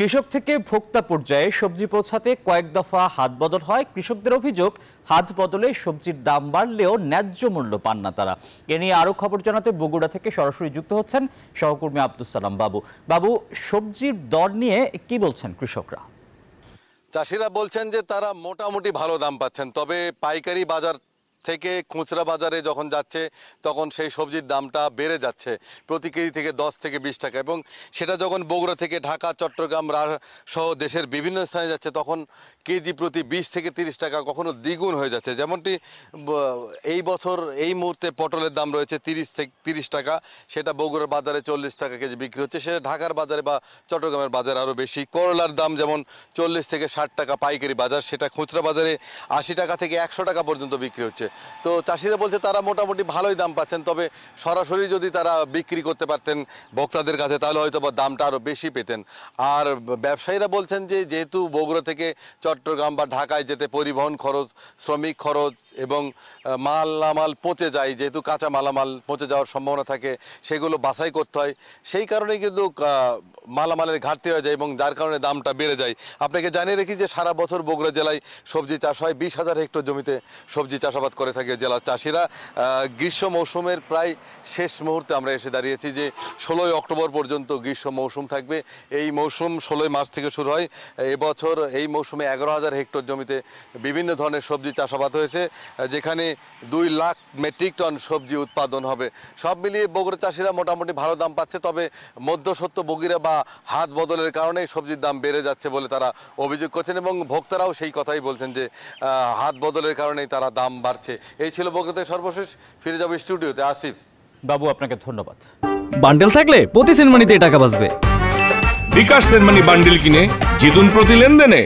কৃষক থেকে ভোক্তা পর্যায়ে সবজি পৌঁছাতে কয়েক দফা হাত বদল হয়। কৃষকদের অভিযোগ, হাত বদলে সবজির দাম বাড়লেও ন্যায্য মূল্য পান না তারা। এ নিয়ে আরো খবর জানাতে বগুড়া থেকে সরাসরি যুক্ত হচ্ছেন সহকর্মী আব্দুস সালাম বাবু। বাবু, সবজির দর নিয়ে কি বলছেন কৃষকরা? চাষিরা বলছেন যে তারা মোটামুটি ভালো দাম পাচ্ছেন, তবে পাইকারি বাজার থেকে খুচরা বাজারে যখন যাচ্ছে তখন সেই সবজির দামটা বেড়ে যাচ্ছে প্রতি কেজি থেকে 10 থেকে 20 টাকা, এবং সেটা যখন বগুড়া থেকে ঢাকা, চট্টগ্রাম সহ দেশের বিভিন্ন স্থানে যাচ্ছে তখন কেজি প্রতি 20 থেকে 30 টাকা, কখনো দ্বিগুণ হয়ে যাচ্ছে। যেমনটি এই বছর এই মুহূর্তে পটলের দাম রয়েছে 30 টাকা, সেটা বগুড়ার বাজারে 40 টাকা কেজি বিক্রি হচ্ছে, সেটা ঢাকার বাজারে বা চট্টগ্রামের বাজারে আরও বেশি। করলার দাম যেমন 40 থেকে 60 টাকা পাইকারি বাজার, সেটা খুচরা বাজারে 80 টাকা থেকে 100 টাকা পর্যন্ত বিক্রি হচ্ছে। তো চাষিরা বলছে তারা মোটামুটি ভালোই দাম পাচ্ছেন, তবে সরাসরি যদি তারা বিক্রি করতে পারতেন ভোক্তাদের কাছে তাহলে হয়তো বা দামটা আরও বেশি পেতেন। আর ব্যবসায়ীরা বলছেন যে যেহেতু বগুড়া থেকে চট্টগ্রাম বা ঢাকায় যেতে পরিবহন খরচ, শ্রমিক খরচ এবং মালামাল পচে যায়, যেহেতু কাঁচা মালামাল পচে যাওয়ার সম্ভাবনা থাকে, সেগুলো বাছাই করতে হয়, সেই কারণেই কিন্তু মালামালের ঘাটতি হয়ে যায় এবং যার কারণে দামটা বেড়ে যায়। আপনাকে জানিয়ে রাখি যে সারা বছর বগুড়া জেলায় সবজি চাষ হয়, 20,000 হেক্টর জমিতে সবজি চাষাবাদ করে থাকে জেলার চাষিরা। গ্রীষ্ম মৌসুমের প্রায় শেষ মুহূর্তে আমরা এসে দাঁড়িয়েছি, যে 16 অক্টোবর পর্যন্ত গ্রীষ্ম মৌসুম থাকবে। এই মৌসুম 16 মার্চ থেকে শুরু হয়। এবছর এই মৌসুমে 11,000 হেক্টর জমিতে বিভিন্ন ধরনের সবজি চাষাবাদ হয়েছে, যেখানে 2 লাখ মেট্রিক টন সবজি উৎপাদন হবে। সব মিলিয়ে বগুড়া চাষিরা মোটামুটি ভালো দাম পাচ্ছে, তবে মধ্যসত্ত্ব বগিরা বা হাত বদলের কারণে সবজির দাম বেড়ে যাচ্ছে বলে তারা অভিযোগ করছেন, এবং ভোক্তারাও সেই কথাই বলছেন যে হাত বদলের কারণেই তারা দাম বাড়ছে। এই ছিল বগুড়াতে সর্বশেষ। ফিরে যাবো স্টুডিওতে। আসিফ। বাবু, আপনাকে ধন্যবাদ। বান্ডেল থাকলে প্রতি সেনমানিতে টাকা বাঁচবে। বিকাশ সেনমানি বান্ডেল কিনে জিতুন প্রতি লেনদেনে।